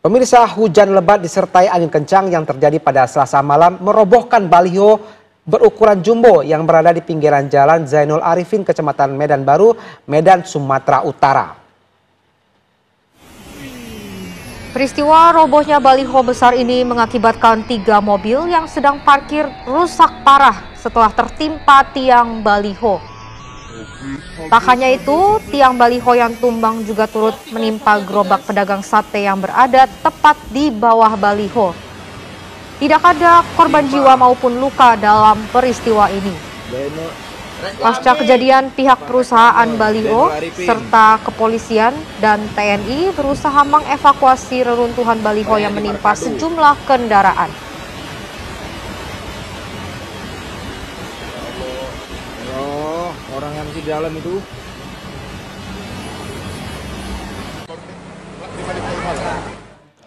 Pemirsa, hujan lebat disertai angin kencang yang terjadi pada Selasa malam merobohkan baliho berukuran jumbo yang berada di pinggiran Jalan Zainul Arifin, Kecamatan Medan Baru, Medan, Sumatera Utara. Peristiwa robohnya baliho besar ini mengakibatkan 3 mobil yang sedang parkir rusak parah setelah tertimpa tiang baliho. Tak hanya itu, tiang baliho yang tumbang juga turut menimpa gerobak pedagang sate yang berada tepat di bawah baliho. Tidak ada korban jiwa maupun luka dalam peristiwa ini. Pasca kejadian, pihak perusahaan baliho serta kepolisian dan TNI berusaha mengevakuasi reruntuhan baliho yang menimpa sejumlah kendaraan. Orang yang di dalam itu